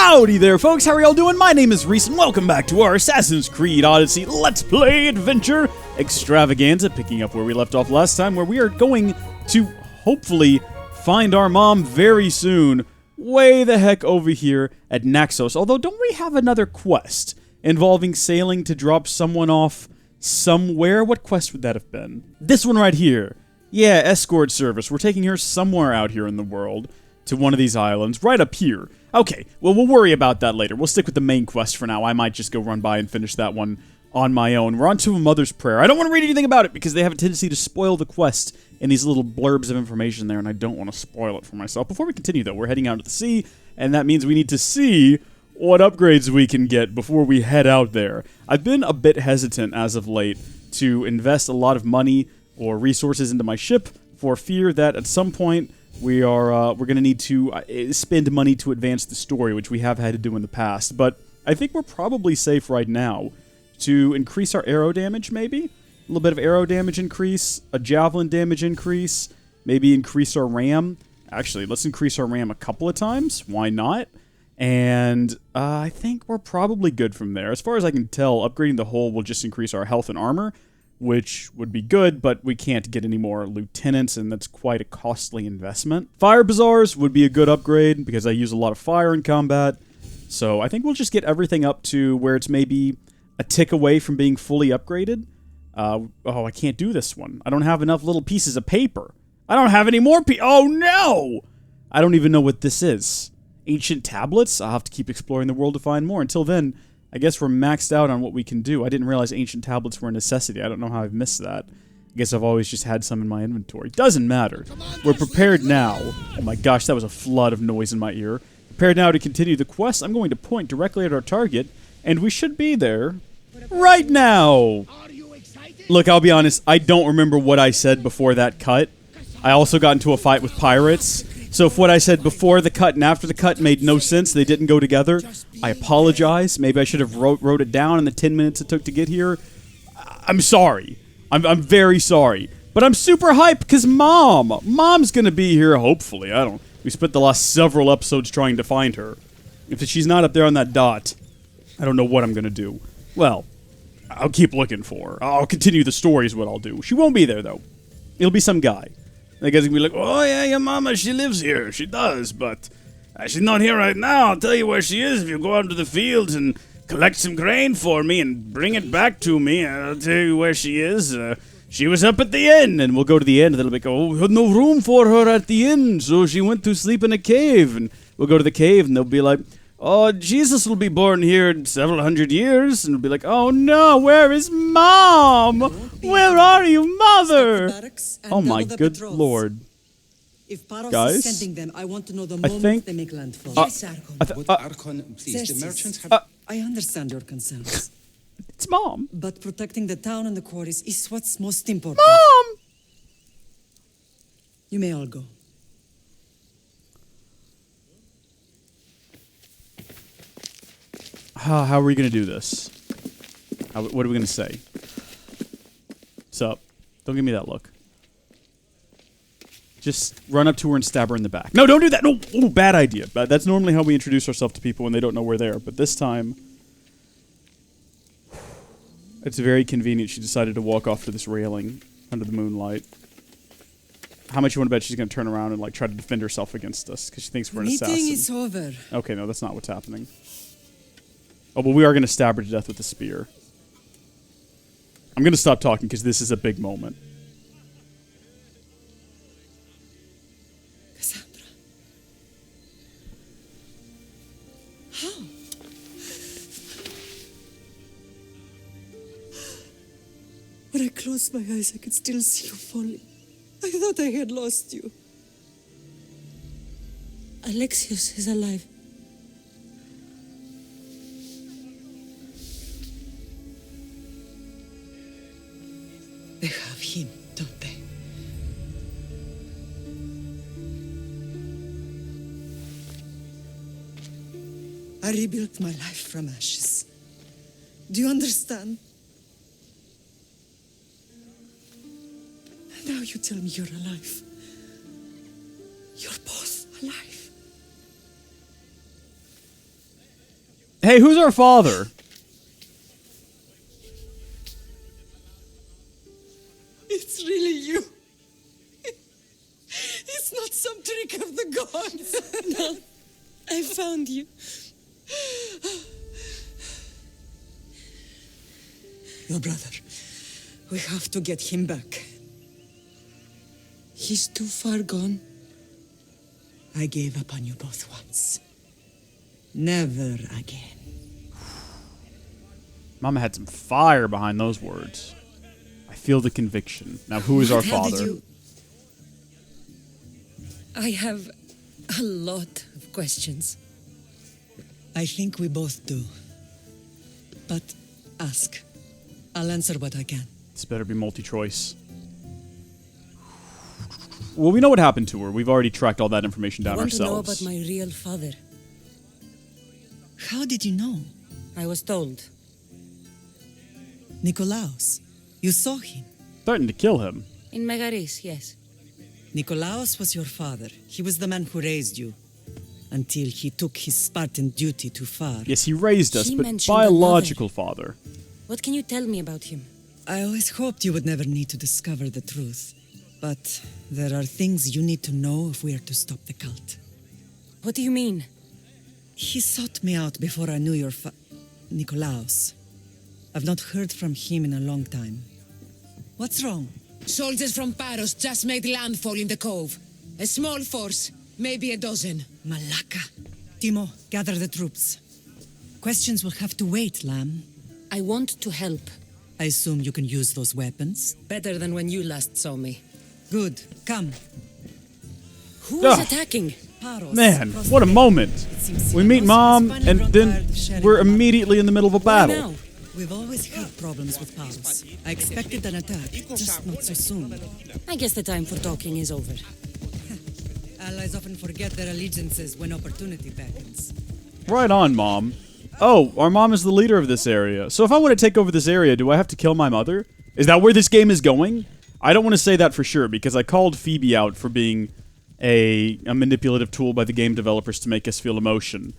Howdy there, folks. How are y'all doing? My name is Rees, and welcome back to our Assassin's Creed Odyssey Let's Play Adventure Extravaganza, picking up where we left off last time, where we are going to hopefully find our mom very soon, way the heck over here at Naxos. Although, don't we have another quest involving sailing to drop someone off somewhere? What quest would that have been? This one right here. Yeah, escort service. We're taking her somewhere out here in the world to one of these islands, right up here. Okay, well, we'll worry about that later. We'll stick with the main quest for now. I might just go run by and finish that one on my own. We're on to a mother's prayer. I don't want to read anything about it because they have a tendency to spoil the quest in these little blurbs of information there, and I don't want to spoil it for myself. Before we continue, though, we're heading out to the sea, and that means we need to see what upgrades we can get before we head out there. I've been a bit hesitant as of late to invest a lot of money or resources into my ship for fear that at some point we're going to need to spend money to advance the story, which we have had to do in the past. But I think we're probably safe right now to increase our arrow damage, maybe? A little bit of arrow damage increase, a javelin damage increase, maybe increase our ram. Actually, let's increase our ram a couple of times. Why not? And I think we're probably good from there. As far as I can tell, upgrading the hull will just increase our health and armor, which would be good, but we can't get any more lieutenants, and that's quite a costly investment. Fire bazaars would be a good upgrade, because I use a lot of fire in combat, so I think we'll just get everything up to where it's maybe a tick away from being fully upgraded. Oh, I can't do this one. I don't have enough little pieces of paper. I don't have any more oh no! I don't even know what this is. Ancient tablets? I'll have to keep exploring the world to find more. Until then, I guess we're maxed out on what we can do. I didn't realize ancient tablets were a necessity. I don't know how I've missed that. I guess I've always just had some in my inventory. Doesn't matter. We're prepared now. Oh my gosh, that was a flood of noise in my ear. Prepared now to continue the quest. I'm going to point directly at our target, and we should be there right now. Look, I'll be honest, I don't remember what I said before that cut. I also got into a fight with pirates. So if what I said before the cut and after the cut made no sense, they didn't go together, I apologize. Maybe I should have wrote it down in the 10 minutes it took to get here. I'm sorry. I'm very sorry. But I'm super hyped because Mom's gonna be here, hopefully. We spent the last several episodes trying to find her. If she's not up there on that dot, I don't know what I'm gonna do. Well, I'll keep looking for her. I'll continue the story is what I'll do. She won't be there, though. It'll be some guy. The guy's gonna be like, oh yeah, your mama, she lives here. She does, but she's not here right now. I'll tell you where she is if you go out into the fields and collect some grain for me and bring it back to me. I'll tell you where she is. She was up at the inn, and we'll go to the inn, and they'll be like, oh, we had no room for her at the inn, so she went to sleep in a cave. And we'll go to the cave, and they'll be like, oh, Jesus will be born here in several hundred years. And we'll be like, oh no, where is Mom? Where are you, Mother? Oh my good lord. If Paros guys, is sending them, I want to know the moment they make landfall. I understand your concerns. It's Mom. But protecting the town and the quarries is what's most important. Mom! You may all go. How are we going to do this? What are we going to say? Sup? Don't give me that look. Just run up to her and stab her in the back. No, don't do that! No! Oh, bad idea. That's normally how we introduce ourselves to people when they don't know we're there. But this time, it's very convenient she decided to walk off to this railing under the moonlight. How much you want to bet she's going to turn around and like try to defend herself against us because she thinks we're an assassin? Meeting is over. Okay, no, that's not what's happening. Oh, but we are going to stab her to death with a spear. I'm going to stop talking because this is a big moment. Kassandra. How? When I closed my eyes, I could still see you falling. I thought I had lost you. Alexios is alive. They have him, don't they? I rebuilt my life from ashes. Do you understand? Now you tell me you're alive. You're both alive. Hey, who's our father? It's really you. It's not some trick of the gods. No, I found you. Your brother. We have to get him back. He's too far gone. I gave up on you both once. Never again. Mama had some fire behind those words. I feel the conviction. Now, who is our father? I have a lot of questions. I think we both do. But ask. I'll answer what I can. This better be multi-choice. Well, we know what happened to her. We've already tracked all that information down ourselves. I want to know about my real father. How did you know? I was told. Nikolaos. You saw him. Threatened to kill him. In Megaris, yes. Nikolaos was your father. He was the man who raised you. Until he took his Spartan duty too far. Yes, he raised us, but biological father. What can you tell me about him? I always hoped you would never need to discover the truth. But there are things you need to know if we are to stop the cult. What do you mean? He sought me out before I knew your Nikolaos. I've not heard from him in a long time. What's wrong? Soldiers from Paros just made landfall in the cove. A small force, maybe a dozen. Malaka. Timo, gather the troops. Questions will have to wait, Lamb. I want to help. I assume you can use those weapons? Better than when you last saw me. Good. Come. Who is attacking? Paros. Man, what a moment. We meet Mom, and then we're immediately in the middle of a battle. Now? We've always had problems with Paros. I expected an attack, just not so soon. I guess the time for talking is over. Allies often forget their allegiances when opportunity beckons. Right on, Mom. Oh, our mom is the leader of this area. So if I want to take over this area, do I have to kill my mother? Is that where this game is going? I don't want to say that for sure, because I called Phoebe out for being a manipulative tool by the game developers to make us feel emotion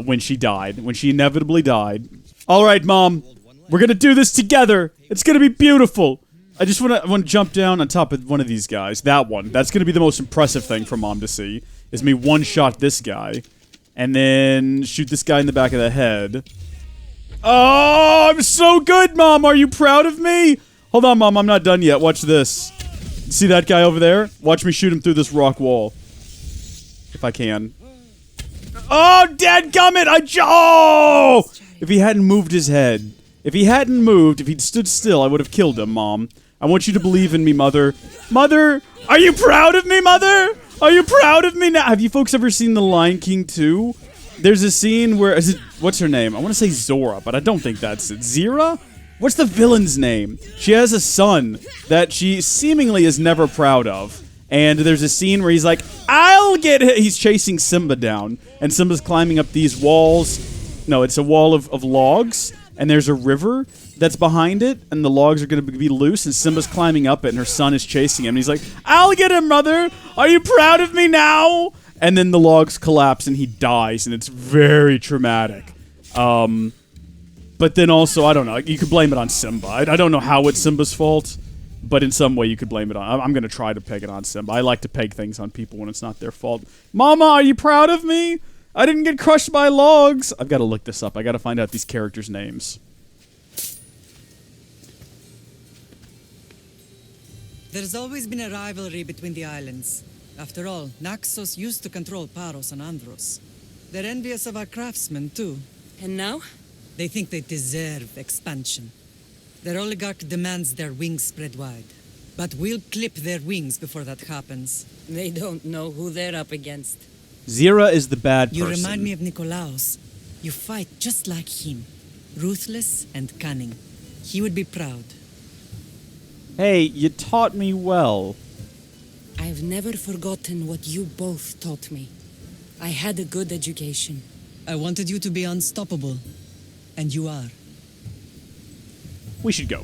when she died, when she inevitably died. All right, Mom, we're going to do this together. It's going to be beautiful. I just want to jump down on top of one of these guys. That one. That's going to be the most impressive thing for Mom to see, is me one-shot this guy. And then shoot this guy in the back of the head. Oh, I'm so good, Mom. Are you proud of me? Hold on, Mom. I'm not done yet. Watch this. See that guy over there? Watch me shoot him through this rock wall. If I can. Oh, dadgummit! Oh! If he hadn't moved his head. If he'd stood still, I would have killed him, Mom. I want you to believe in me, Mother. Mother! Are you proud of me, Mother? Are you proud of me now? Have you folks ever seen The Lion King 2? There's a scene where... what's her name? I want to say Zora, but I don't think that's it. Zira? What's the villain's name? She has a son that she seemingly is never proud of. And there's a scene where he's like, I'll get hit. He's chasing Simba down. And Simba's climbing up these walls. No, it's a wall of logs. And there's a river that's behind it, and the logs are going to be loose, and Simba's climbing up it, and her son is chasing him. And he's like, I'll get him, Mother! Are you proud of me now? And then the logs collapse, and he dies, and it's very traumatic. But then also, I don't know, you could blame it on Simba. I don't know how it's Simba's fault, but in some way you could blame it on... I'm going to try to peg it on Simba. I like to peg things on people when it's not their fault. Mama, are you proud of me? I didn't get crushed by logs. I've got to look this up. I got to find out these characters' names. There's always been a rivalry between the islands. After all, Naxos used to control Paros and Andros. They're envious of our craftsmen, too. And now? They think they deserve expansion. Their oligarch demands their wings spread wide. But we'll clip their wings before that happens. They don't know who they're up against. Zira is the bad person. You remind me of Nikolaos. You fight just like him. Ruthless and cunning. He would be proud. Hey, you taught me well. I've never forgotten what you both taught me. I had a good education. I wanted you to be unstoppable. And you are. We should go.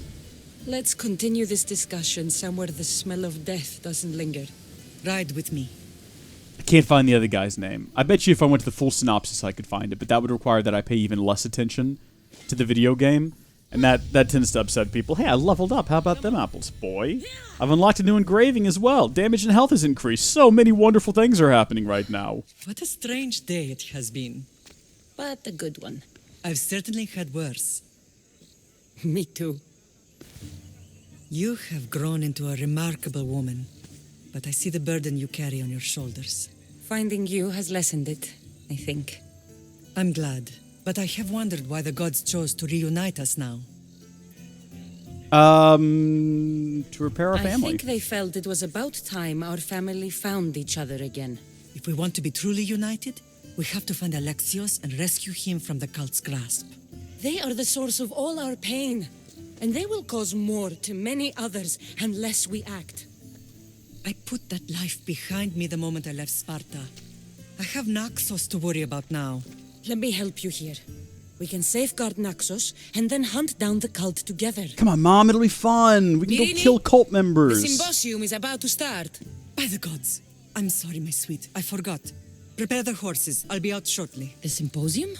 Let's continue this discussion somewhere the smell of death doesn't linger. Ride with me. I can't find the other guy's name. I bet you if I went to the full synopsis, I could find it, but that would require that I pay even less attention to the video game, and that tends to upset people. Hey, I leveled up. How about them apples, boy? I've unlocked a new engraving as well. Damage and health has increased. So many wonderful things are happening right now. What a strange day it has been. But a good one. I've certainly had worse. Me too. You have grown into a remarkable woman, but I see the burden you carry on your shoulders. Finding you has lessened it, I think. I'm glad, but I have wondered why the gods chose to reunite us now. To repair our family. I think they felt it was about time our family found each other again. If we want to be truly united, we have to find Alexios and rescue him from the cult's grasp. They are the source of all our pain, and they will cause more to many others unless we act. I put that life behind me the moment I left Sparta. I have Naxos to worry about now. Let me help you here. We can safeguard Naxos and then hunt down the cult together. Come on, Mom, it'll be fun. We can go kill cult members. The symposium is about to start. By the gods. I'm sorry, my sweet. I forgot. Prepare the horses. I'll be out shortly. The symposium?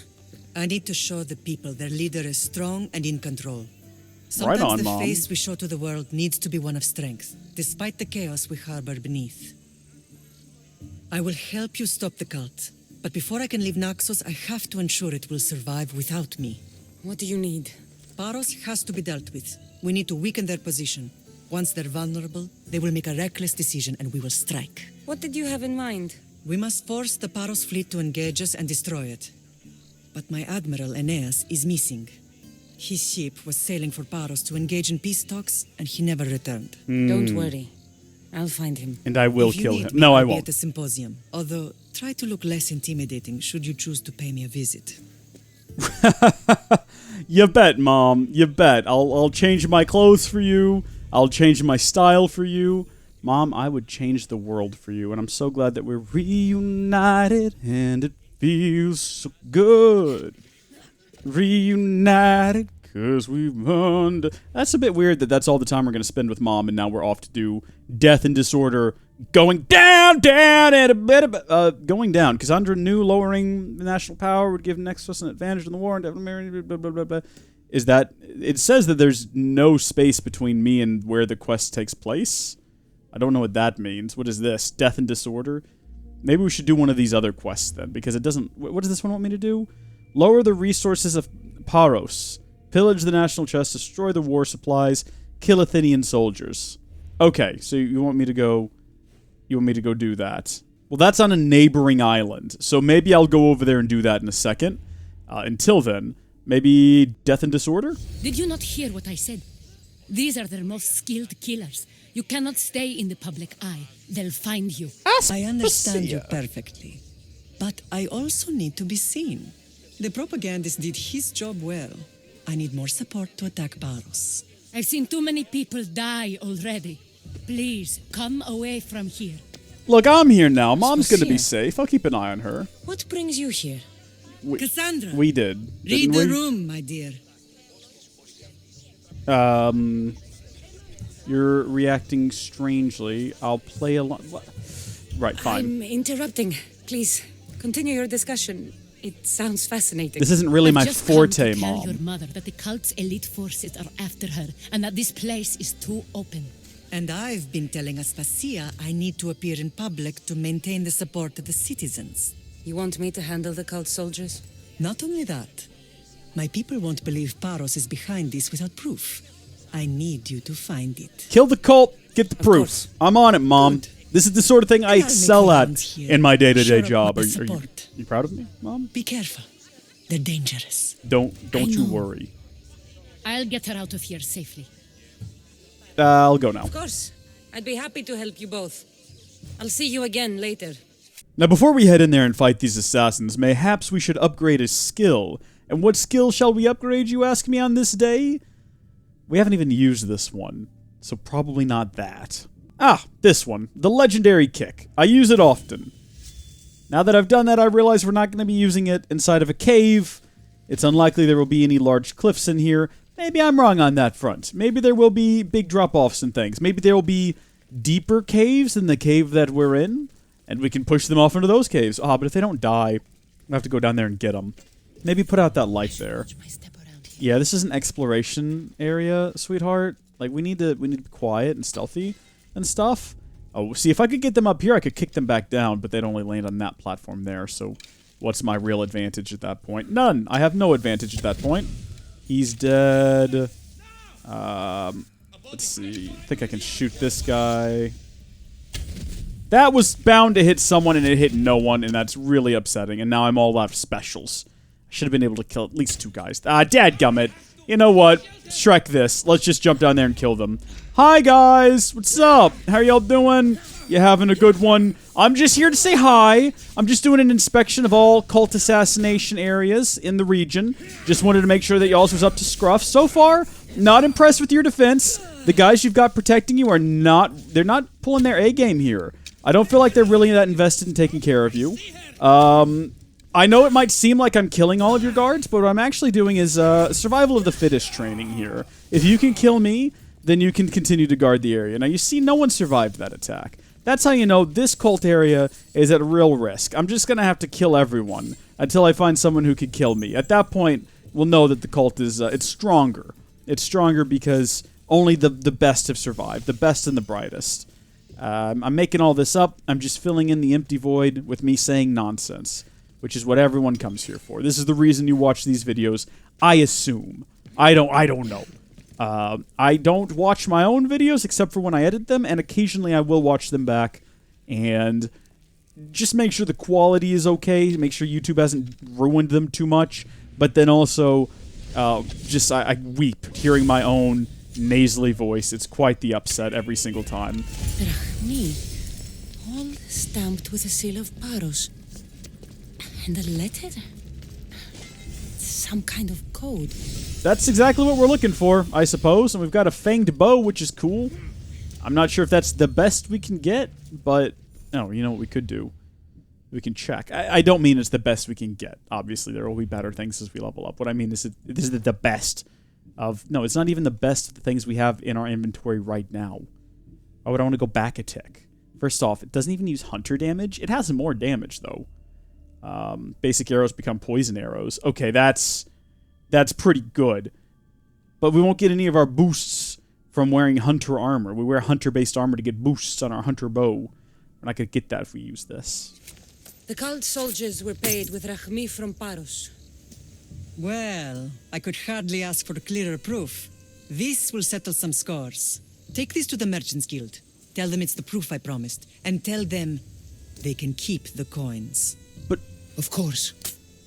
I need to show the people their leader is strong and in control. Right Sometimes on, the Mom. face we show to the world needs to be one of strength, despite the chaos we harbor beneath. I will help you stop the cult, but before I can leave Naxos, I have to ensure it will survive without me. What do you need? Paros has to be dealt with. We need to weaken their position. Once they're vulnerable, they will make a reckless decision and we will strike. What did you have in mind? We must force the Paros fleet to engage us and destroy it. But my admiral, Aeneas, is missing. His ship was sailing for Paros to engage in peace talks, and he never returned. Don't worry. I'll find him. And I will If you kill need him. me, No, I I'll be won't. at the symposium. Although, try to look less intimidating should you choose to pay me a visit. You bet, Mom. You bet. I'll change my clothes for you. I'll change my style for you. Mom, I would change the world for you, and I'm so glad that we're reunited, and it feels so good. Reunited, 'cause we've won. That's a bit weird that that's all the time we're going to spend with Mom, and now we're off to do Death and Disorder. Going down, and a bit of, going down. Kassandra knew lowering the national power would give Nexus an advantage in the war, and blah, blah, blah, blah. Is that, it says that there's no space between me and where the quest takes place. I don't know what that means. What is this? Death and Disorder? Maybe we should do one of these other quests then, because it doesn't... What does this one want me to do? Lower the resources of Paros. Pillage the national chest. Destroy the war supplies. Kill Athenian soldiers. Okay, so you want me to go... You want me to go do that. Well, that's on a neighboring island, so maybe I'll go over there and do that in a second. Until then, maybe Death and Disorder? Did you not hear what I said? These are their most skilled killers. You cannot stay in the public eye. They'll find you. I understand you perfectly. But I also need to be seen. The propagandist did his job well. I need more support to attack Paros. I've seen too many people die already. Please, come away from here. Look, I'm here now. Mom's gonna be here. safe. I'll keep an eye on her. What brings you here? Kassandra! We did. Read didn't the we? room, my dear. You're reacting strangely. I'll play along. Right, fine. I'm interrupting. Please, continue your discussion. It sounds fascinating. This isn't really I've my just come forte, to tell Mom. your mother that the cult's elite forces are after her, and that this place is too open. And I've been telling Aspasia I need to appear in public to maintain the support of the citizens. You want me to handle the cult soldiers? Not only that, my people won't believe Paros is behind this without proof. I need you to find it. Kill the cult. Get the proof. course. I'm on it, Mom. Good. This is the sort of thing I I'll make excel at friends here. in my day-to-day Shut up job. with Are the you support. proud of me, Mom? Be careful. They're dangerous. Don't you know. worry. I'll get her out of here safely. I'll go now. Of course. I'd be happy to help you both. I'll see you again later. Now, before we head in there and fight these assassins, mayhaps we should upgrade a skill. And what skill shall we upgrade, you ask me, on this day? We haven't even used this one, so probably not that. Ah, this one. The Legendary Kick. I use it often. Now that I've done that, I realize we're not going to be using it inside of a cave. It's unlikely there will be any large cliffs in here. Maybe I'm wrong on that front. Maybe there will be big drop-offs and things. Maybe there will be deeper caves than the cave that we're in. And we can push them off into those caves. Ah, but if they don't die, we'll have to go down there and get them. Maybe put out that light there. Yeah, this is an exploration area, sweetheart. Like, we need to be quiet and stealthy and stuff. Oh, see, if I could get them up here, I could kick them back down, but they'd only land on that platform there, so what's my real advantage at that point? None. I have no advantage at that point. He's dead. Let's see. I think I can shoot this guy. That was bound to hit someone, and it hit no one, and that's really upsetting, and now I'm all out of specials. Should have been able to kill at least 2 guys. Dadgummit. You know what? Shrek this. Let's just jump down there and kill them. Hi, guys. What's up? How y'all doing? You having a good one? I'm just here to say hi. I'm just doing an inspection of all cult assassination areas in the region. Just wanted to make sure that y'all was up to scruff. So far, not impressed with your defense. The guys you've got protecting you are not... They're not pulling their A-game here. I don't feel like they're really that invested in taking care of you. I know it might seem like I'm killing all of your guards, but what I'm actually doing is survival of the fittest training here. If you can kill me, then you can continue to guard the area. Now, you see, no one survived that attack. That's how you know this cult area is at real risk. I'm just going to have to kill everyone until I find someone who could kill me. At that point, we'll know that the cult is it's stronger. It's stronger because only the best have survived, the best and the brightest. I'm making all this up. I'm just filling in the empty void with me saying nonsense, which is what everyone comes here for. This is the reason you watch these videos. I assume. I don't know. I don't watch my own videos except for when I edit them, and occasionally I will watch them back and just make sure the quality is okay, make sure YouTube hasn't ruined them too much, but then also I weep hearing my own nasally voice. It's quite the upset every single time. Rachmi, all stamped with a seal of Paros. And a letter? Some kind of code. That's exactly what we're looking for, I suppose. And we've got a fanged bow, which is cool. I'm not sure if that's the best we can get, but... Oh, you know what we could do? We can check. I don't mean it's the best we can get. Obviously, there will be better things as we level up. What I mean is this is the best of... No, it's not even the best of the things we have in our inventory right now. I would want to go back a tick. First off, it doesn't even use hunter damage. It has more damage, though. Basic arrows become poison arrows. Okay, that's pretty good. But we won't get any of our boosts from wearing hunter armor. We wear hunter-based armor to get boosts on our hunter bow. We're not going to get that if we use this. The cult soldiers were paid with Rachmi from Paros. Well, I could hardly ask for clearer proof. This will settle some scores. Take this to the Merchants Guild. Tell them it's the proof I promised. And tell them they can keep the coins. But... Of course.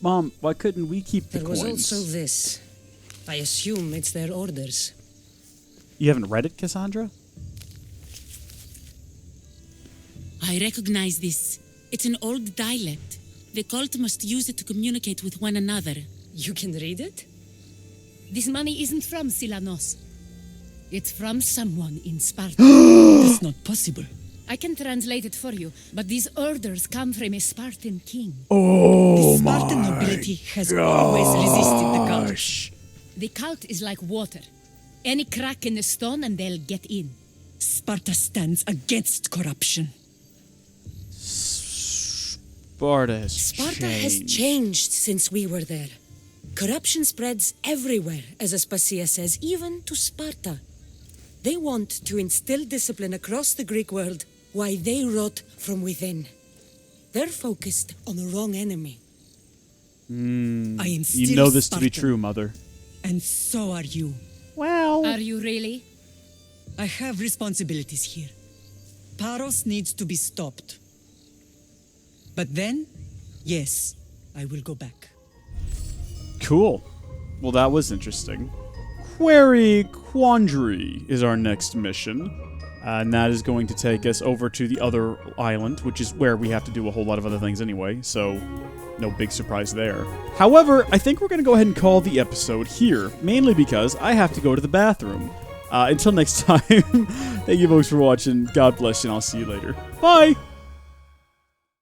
Mom, why couldn't we keep the coins? There was also this. I assume it's their orders. You haven't read it, Kassandra? I recognize this. It's an old dialect. The cult must use it to communicate with one another. You can read it? This money isn't from Silanos. It's from someone in Sparta. That's not possible. I can translate it for you, but these orders come from a Spartan king. Oh, the Spartan nobility has always resisted the cult. The cult is like water. Any crack in the stone and they'll get in. Sparta stands against corruption. Sparta has changed since we were there. Corruption spreads everywhere, as Aspasia says, even to Sparta. They want to instill discipline across the Greek world, while they rot from within. They're focused on the wrong enemy. I am still You know this Spartan, to be true, Mother. And so are you. Well... Are you really? I have responsibilities here. Paros needs to be stopped. But then, yes, I will go back. Cool. Well, that was interesting. Query Quandary is our next mission. And that is going to take us over to the other island, which is where we have to do a whole lot of other things anyway, so no big surprise there. However, I think we're going to go ahead and call the episode here, mainly because I have to go to the bathroom. Until next time, thank you folks for watching. God bless you, and I'll see you later. Bye!